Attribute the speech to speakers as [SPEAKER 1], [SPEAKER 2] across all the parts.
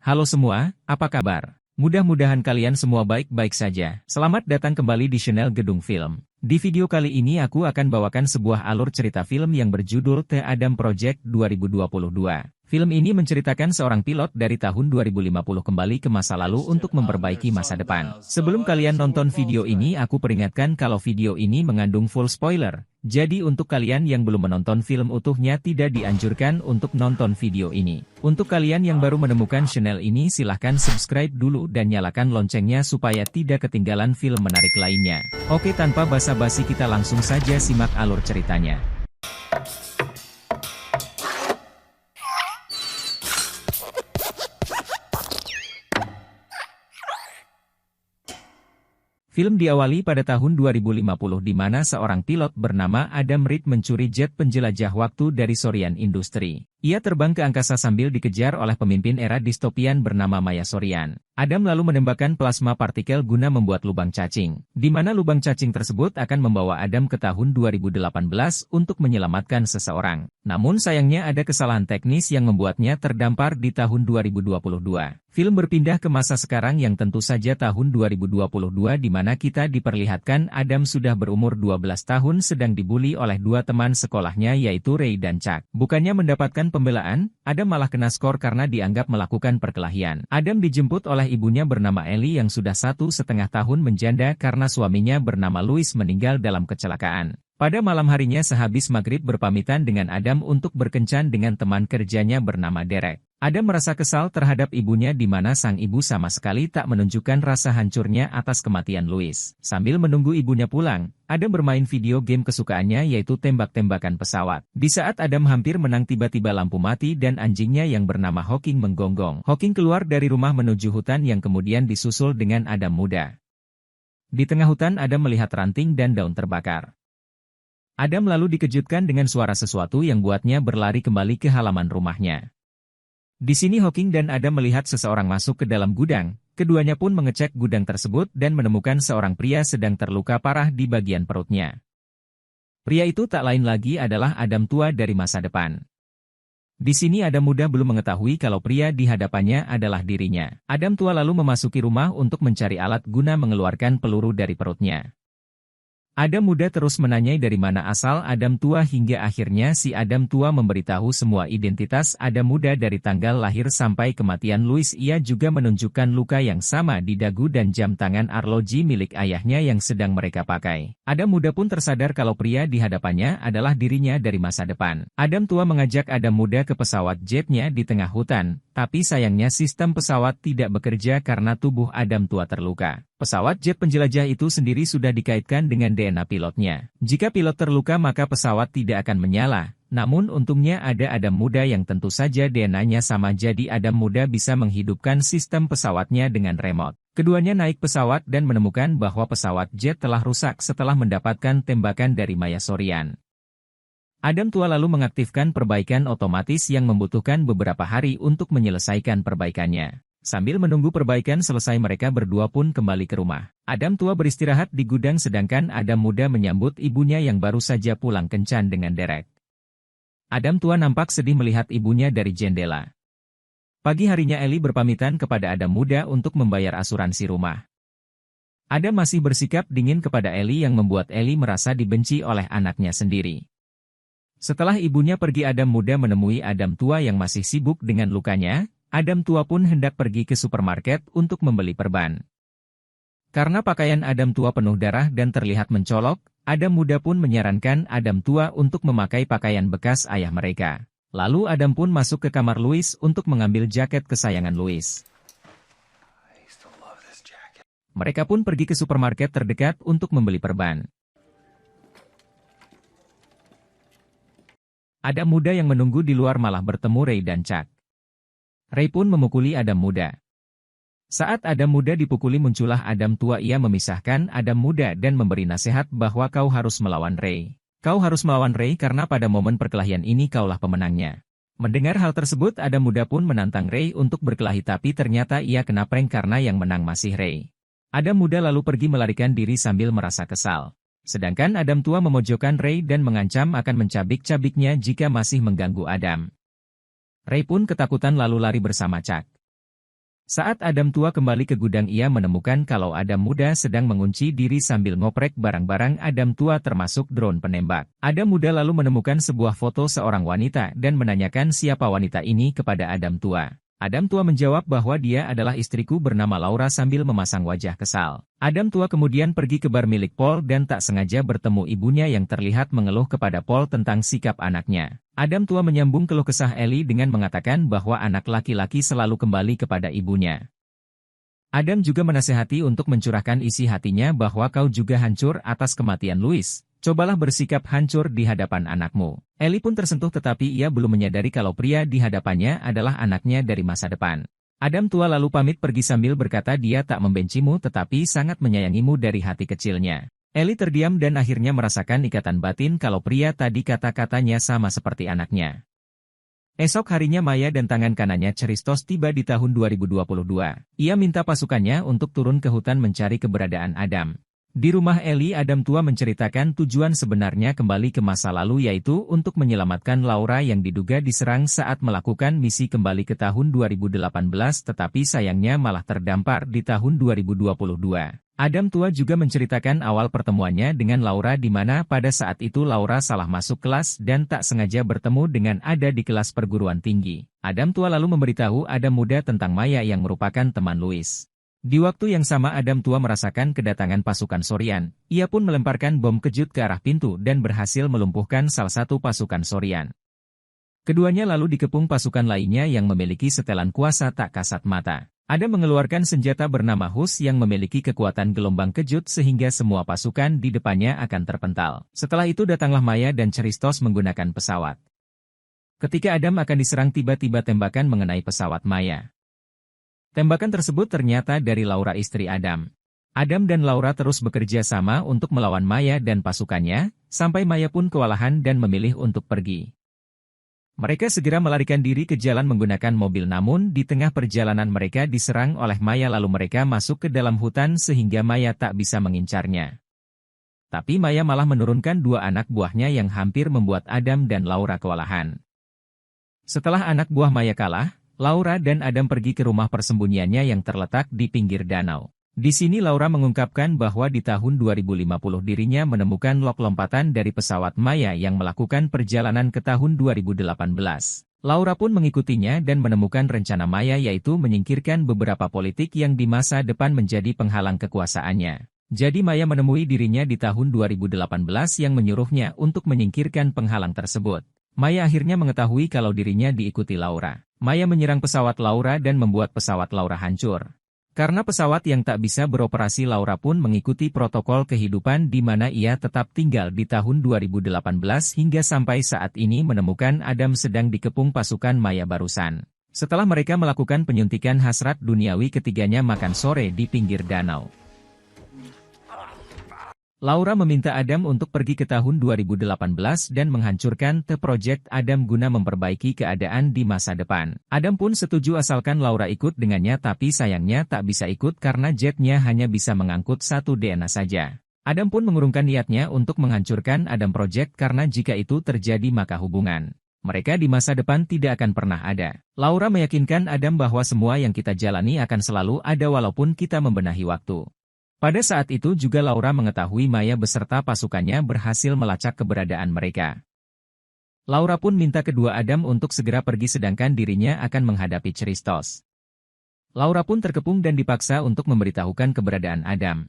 [SPEAKER 1] Halo semua, apa kabar? Mudah-mudahan kalian semua baik-baik saja. Selamat datang kembali di channel Gedung Film. Di video kali ini aku akan bawakan sebuah alur cerita film yang berjudul The Adam Project 2022. Film ini menceritakan seorang pilot dari tahun 2050 kembali ke masa lalu untuk memperbaiki masa depan. Sebelum kalian nonton video ini, aku peringatkan kalau video ini mengandung full spoiler. Jadi untuk kalian yang belum menonton film utuhnya tidak dianjurkan untuk nonton video ini. Untuk kalian yang baru menemukan channel ini silahkan subscribe dulu dan nyalakan loncengnya supaya tidak ketinggalan film menarik lainnya. Oke, tanpa basa-basi kita langsung saja simak alur ceritanya. Film diawali pada tahun 2050 di mana seorang pilot bernama Adam Reed mencuri jet penjelajah waktu dari Sorian Industry. Ia terbang ke angkasa sambil dikejar oleh pemimpin era distopian bernama Maya Sorian. Adam lalu menembakkan plasma partikel guna membuat lubang cacing, di mana lubang cacing tersebut akan membawa Adam ke tahun 2018 untuk menyelamatkan seseorang. Namun sayangnya ada kesalahan teknis yang membuatnya terdampar di tahun 2022. Film berpindah ke masa sekarang yang tentu saja tahun 2022 di mana kita diperlihatkan Adam sudah berumur 12 tahun sedang dibully oleh dua teman sekolahnya yaitu Ray dan Chuck. Bukannya mendapatkan pembelaan, Adam malah kena skor karena dianggap melakukan perkelahian. Adam dijemput oleh ibunya bernama Ellie yang sudah 1,5 tahun menjanda karena suaminya bernama Louis meninggal dalam kecelakaan. Pada malam harinya sehabis maghrib berpamitan dengan Adam untuk berkencan dengan teman kerjanya bernama Derek. Adam merasa kesal terhadap ibunya di mana sang ibu sama sekali tak menunjukkan rasa hancurnya atas kematian Louis. Sambil menunggu ibunya pulang, Adam bermain video game kesukaannya yaitu tembak-tembakan pesawat. Di saat Adam hampir menang tiba-tiba lampu mati dan anjingnya yang bernama Hawking menggonggong. Hawking keluar dari rumah menuju hutan yang kemudian disusul dengan Adam muda. Di tengah hutan Adam melihat ranting dan daun terbakar. Adam lalu dikejutkan dengan suara sesuatu yang buatnya berlari kembali ke halaman rumahnya. Di sini Hawking dan Adam melihat seseorang masuk ke dalam gudang, keduanya pun mengecek gudang tersebut dan menemukan seorang pria sedang terluka parah di bagian perutnya. Pria itu tak lain lagi adalah Adam tua dari masa depan. Di sini Adam muda belum mengetahui kalau pria di hadapannya adalah dirinya. Adam tua lalu memasuki rumah untuk mencari alat guna mengeluarkan peluru dari perutnya. Adam muda terus menanyai dari mana asal Adam tua hingga akhirnya si Adam tua memberitahu semua identitas Adam muda dari tanggal lahir sampai kematian Louis. Ia juga menunjukkan luka yang sama di dagu dan jam tangan arloji milik ayahnya yang sedang mereka pakai. Adam muda pun tersadar kalau pria di hadapannya adalah dirinya dari masa depan. Adam tua mengajak Adam muda ke pesawat jetnya di tengah hutan, tapi sayangnya sistem pesawat tidak bekerja karena tubuh Adam tua terluka. Pesawat jet penjelajah itu sendiri sudah dikaitkan dengan DNA pilotnya. Jika pilot terluka maka pesawat tidak akan menyala. Namun untungnya ada Adam muda yang tentu saja DNA-nya sama jadi Adam muda bisa menghidupkan sistem pesawatnya dengan remote. Keduanya naik pesawat dan menemukan bahwa pesawat jet telah rusak setelah mendapatkan tembakan dari Maya Sorian. Adam tua lalu mengaktifkan perbaikan otomatis yang membutuhkan beberapa hari untuk menyelesaikan perbaikannya. Sambil menunggu perbaikan selesai mereka berdua pun kembali ke rumah. Adam tua beristirahat di gudang sedangkan Adam muda menyambut ibunya yang baru saja pulang kencan dengan Derek. Adam tua nampak sedih melihat ibunya dari jendela. Pagi harinya Ellie berpamitan kepada Adam muda untuk membayar asuransi rumah. Adam masih bersikap dingin kepada Ellie yang membuat Ellie merasa dibenci oleh anaknya sendiri. Setelah ibunya pergi Adam muda menemui Adam tua yang masih sibuk dengan lukanya. Adam tua pun hendak pergi ke supermarket untuk membeli perban. Karena pakaian Adam tua penuh darah dan terlihat mencolok, Adam muda pun menyarankan Adam tua untuk memakai pakaian bekas ayah mereka. Lalu Adam pun masuk ke kamar Louis untuk mengambil jaket kesayangan Louis. Mereka pun pergi ke supermarket terdekat untuk membeli perban. Adam muda yang menunggu di luar malah bertemu Ray dan Chuck. Ray pun memukuli Adam muda. Saat Adam muda dipukuli muncullah Adam tua. Ia memisahkan Adam muda dan memberi nasihat bahwa kau harus melawan Ray. Kau harus melawan Ray karena pada momen perkelahian ini kaulah pemenangnya. Mendengar hal tersebut Adam muda pun menantang Ray untuk berkelahi tapi ternyata ia kena prank karena yang menang masih Ray. Adam muda lalu pergi melarikan diri sambil merasa kesal. Sedangkan Adam tua memojokkan Ray dan mengancam akan mencabik-cabiknya jika masih mengganggu Adam. Ray pun ketakutan lalu lari bersama Chuck. Saat Adam tua kembali ke gudang, ia menemukan kalau Adam muda sedang mengunci diri sambil ngoprek barang-barang Adam tua termasuk drone penembak. Adam muda lalu menemukan sebuah foto seorang wanita dan menanyakan siapa wanita ini kepada Adam tua. Adam tua menjawab bahwa dia adalah istriku bernama Laura sambil memasang wajah kesal. Adam tua kemudian pergi ke bar milik Paul dan tak sengaja bertemu ibunya yang terlihat mengeluh kepada Paul tentang sikap anaknya. Adam tua menyambung keluh kesah Ellie dengan mengatakan bahwa anak laki-laki selalu kembali kepada ibunya. Adam juga menasihati untuk mencurahkan isi hatinya bahwa kau juga hancur atas kematian Louis. Cobalah bersikap hancur di hadapan anakmu. Ellie pun tersentuh tetapi ia belum menyadari kalau pria di hadapannya adalah anaknya dari masa depan. Adam tua lalu pamit pergi sambil berkata dia tak membencimu tetapi sangat menyayangimu dari hati kecilnya. Ellie terdiam dan akhirnya merasakan ikatan batin kalau pria tadi kata-katanya sama seperti anaknya. Esok harinya Maya dan tangan kanannya Christos tiba di tahun 2022. Ia minta pasukannya untuk turun ke hutan mencari keberadaan Adam. Di rumah Ellie, Adam tua menceritakan tujuan sebenarnya kembali ke masa lalu yaitu untuk menyelamatkan Laura yang diduga diserang saat melakukan misi kembali ke tahun 2018 tetapi sayangnya malah terdampar di tahun 2022. Adam tua juga menceritakan awal pertemuannya dengan Laura di mana pada saat itu Laura salah masuk kelas dan tak sengaja bertemu dengan Ada di kelas perguruan tinggi. Adam tua lalu memberitahu Adam muda tentang Maya yang merupakan teman Louis. Di waktu yang sama Adam tua merasakan kedatangan pasukan Sorian. Ia pun melemparkan bom kejut ke arah pintu dan berhasil melumpuhkan salah satu pasukan Sorian. Keduanya lalu dikepung pasukan lainnya yang memiliki setelan kuasa tak kasat mata. Adam mengeluarkan senjata bernama Hus yang memiliki kekuatan gelombang kejut sehingga semua pasukan di depannya akan terpental. Setelah itu datanglah Maya dan Christos menggunakan pesawat. Ketika Adam akan diserang tiba-tiba tembakan mengenai pesawat Maya. Tembakan tersebut ternyata dari Laura istri Adam. Adam dan Laura terus bekerja sama untuk melawan Maya dan pasukannya, sampai Maya pun kewalahan dan memilih untuk pergi. Mereka segera melarikan diri ke jalan menggunakan mobil namun di tengah perjalanan mereka diserang oleh Maya lalu mereka masuk ke dalam hutan sehingga Maya tak bisa mengincarnya. Tapi Maya malah menurunkan dua anak buahnya yang hampir membuat Adam dan Laura kewalahan. Setelah anak buah Maya kalah, Laura dan Adam pergi ke rumah persembunyiannya yang terletak di pinggir danau. Di sini Laura mengungkapkan bahwa di tahun 2050 dirinya menemukan log lompatan dari pesawat Maya yang melakukan perjalanan ke tahun 2018. Laura pun mengikutinya dan menemukan rencana Maya yaitu menyingkirkan beberapa politik yang di masa depan menjadi penghalang kekuasaannya. Jadi Maya menemui dirinya di tahun 2018 yang menyuruhnya untuk menyingkirkan penghalang tersebut. Maya akhirnya mengetahui kalau dirinya diikuti Laura. Maya menyerang pesawat Laura dan membuat pesawat Laura hancur. Karena pesawat yang tak bisa beroperasi Laura pun mengikuti protokol kehidupan di mana ia tetap tinggal di tahun 2018 hingga sampai saat ini menemukan Adam sedang dikepung pasukan Maya barusan. Setelah mereka melakukan penyuntikan hasrat duniawi ketiganya makan sore di pinggir danau. Laura meminta Adam untuk pergi ke tahun 2018 dan menghancurkan The Project Adam guna memperbaiki keadaan di masa depan. Adam pun setuju asalkan Laura ikut dengannya tapi sayangnya tak bisa ikut karena jetnya hanya bisa mengangkut satu DNA saja. Adam pun mengurungkan niatnya untuk menghancurkan Adam Project karena jika itu terjadi maka hubungan mereka di masa depan tidak akan pernah ada. Laura meyakinkan Adam bahwa semua yang kita jalani akan selalu ada walaupun kita membenahi waktu. Pada saat itu juga Laura mengetahui Maya beserta pasukannya berhasil melacak keberadaan mereka. Laura pun minta kedua Adam untuk segera pergi sedangkan dirinya akan menghadapi Christos. Laura pun terkepung dan dipaksa untuk memberitahukan keberadaan Adam.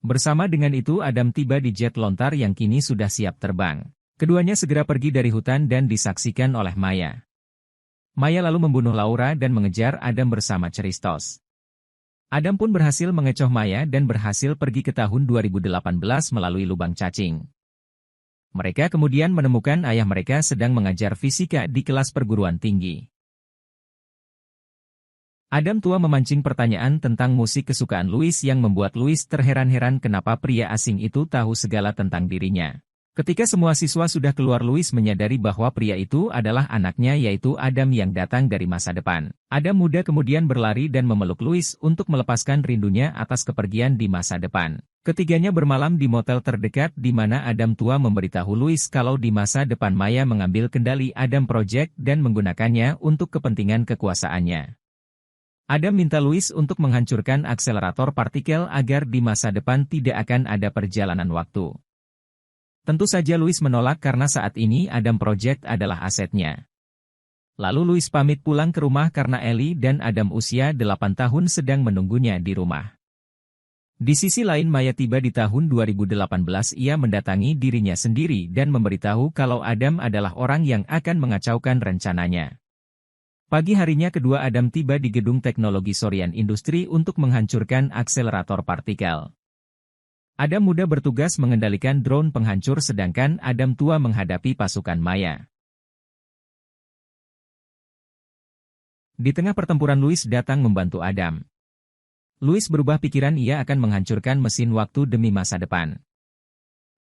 [SPEAKER 1] Bersama dengan itu Adam tiba di jet lontar yang kini sudah siap terbang. Keduanya segera pergi dari hutan dan disaksikan oleh Maya. Maya lalu membunuh Laura dan mengejar Adam bersama Christos. Adam pun berhasil mengecoh Maya dan berhasil pergi ke tahun 2018 melalui lubang cacing. Mereka kemudian menemukan ayah mereka sedang mengajar fisika di kelas perguruan tinggi. Adam tua memancing pertanyaan tentang musik kesukaan Louis yang membuat Louis terheran-heran kenapa pria asing itu tahu segala tentang dirinya. Ketika semua siswa sudah keluar Louis menyadari bahwa pria itu adalah anaknya yaitu Adam yang datang dari masa depan. Adam muda kemudian berlari dan memeluk Louis untuk melepaskan rindunya atas kepergian di masa depan. Ketiganya bermalam di motel terdekat di mana Adam tua memberitahu Louis kalau di masa depan Maya mengambil kendali Adam Project dan menggunakannya untuk kepentingan kekuasaannya. Adam minta Louis untuk menghancurkan akselerator partikel agar di masa depan tidak akan ada perjalanan waktu. Tentu saja Louis menolak karena saat ini Adam Project adalah asetnya. Lalu Louis pamit pulang ke rumah karena Ellie dan Adam usia 8 tahun sedang menunggunya di rumah. Di sisi lain Maya tiba di tahun 2018. Ia mendatangi dirinya sendiri dan memberitahu kalau Adam adalah orang yang akan mengacaukan rencananya. Pagi harinya kedua Adam tiba di gedung teknologi Sorian Industri untuk menghancurkan akselerator partikel. Adam muda bertugas mengendalikan drone penghancur sedangkan Adam tua menghadapi pasukan Maya. Di tengah pertempuran Louis datang membantu Adam. Louis berubah pikiran, ia akan menghancurkan mesin waktu demi masa depan.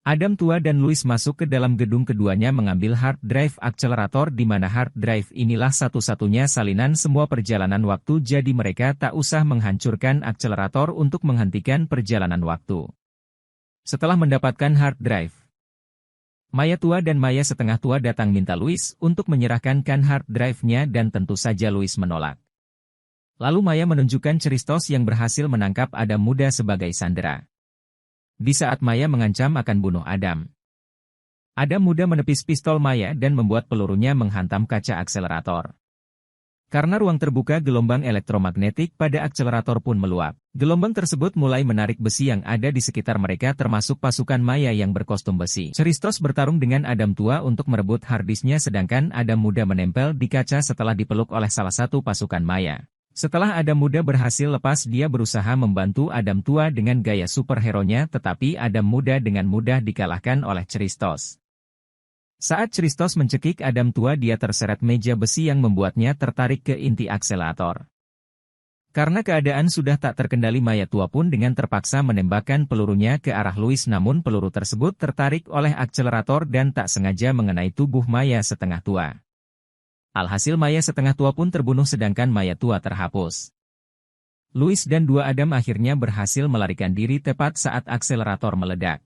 [SPEAKER 1] Adam tua dan Louis masuk ke dalam gedung, keduanya mengambil hard drive akselerator di mana hard drive inilah satu-satunya salinan semua perjalanan waktu, jadi mereka tak usah menghancurkan akselerator untuk menghentikan perjalanan waktu. Setelah mendapatkan hard drive, Maya tua dan Maya setengah tua datang minta Louis untuk menyerahkan hard drive-nya dan tentu saja Louis menolak. Lalu Maya menunjukkan Christos yang berhasil menangkap Adam muda sebagai sandera. Di saat Maya mengancam akan bunuh Adam, Adam muda menepis pistol Maya dan membuat pelurunya menghantam kaca akselerator. Karena ruang terbuka, gelombang elektromagnetik pada akselerator pun meluap. Gelombang tersebut mulai menarik besi yang ada di sekitar mereka termasuk pasukan Maya yang berkostum besi. Christos bertarung dengan Adam tua untuk merebut harddisknya sedangkan Adam muda menempel di kaca setelah dipeluk oleh salah satu pasukan Maya. Setelah Adam muda berhasil lepas, dia berusaha membantu Adam tua dengan gaya superhero-nya, tetapi Adam muda dengan mudah dikalahkan oleh Christos. Saat Christos mencekik Adam tua, dia terseret meja besi yang membuatnya tertarik ke inti akselerator. Karena keadaan sudah tak terkendali, Maya tua pun dengan terpaksa menembakkan pelurunya ke arah Louis, namun peluru tersebut tertarik oleh akselerator dan tak sengaja mengenai tubuh Maya setengah tua. Alhasil Maya setengah tua pun terbunuh sedangkan Maya tua terhapus. Louis dan dua Adam akhirnya berhasil melarikan diri tepat saat akselerator meledak.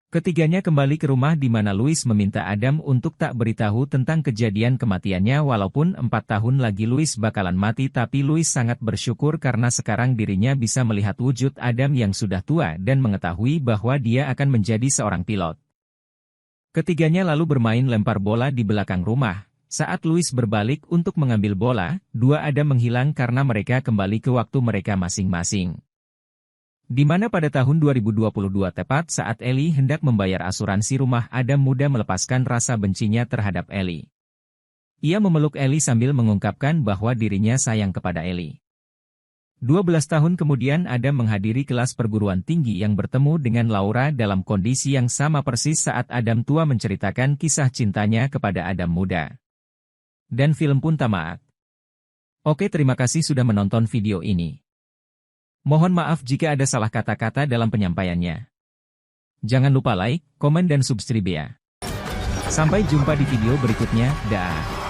[SPEAKER 1] Ketiganya kembali ke rumah di mana Louis meminta Adam untuk tak beritahu tentang kejadian kematiannya walaupun 4 tahun lagi Louis bakalan mati, tapi Louis sangat bersyukur karena sekarang dirinya bisa melihat wujud Adam yang sudah tua dan mengetahui bahwa dia akan menjadi seorang pilot. Ketiganya lalu bermain lempar bola di belakang rumah. Saat Louis berbalik untuk mengambil bola, dua Adam menghilang karena mereka kembali ke waktu mereka masing-masing. Di mana pada tahun 2022 tepat saat Ellie hendak membayar asuransi rumah, Adam muda melepaskan rasa bencinya terhadap Ellie. Ia memeluk Ellie sambil mengungkapkan bahwa dirinya sayang kepada Ellie. 12 tahun kemudian Adam menghadiri kelas perguruan tinggi yang bertemu dengan Laura dalam kondisi yang sama persis saat Adam tua menceritakan kisah cintanya kepada Adam muda. Dan film pun tamat. Oke, terima kasih sudah menonton video ini. Mohon maaf jika ada salah kata-kata dalam penyampaiannya. Jangan lupa like, komen dan subscribe ya. Sampai jumpa di video berikutnya, dah.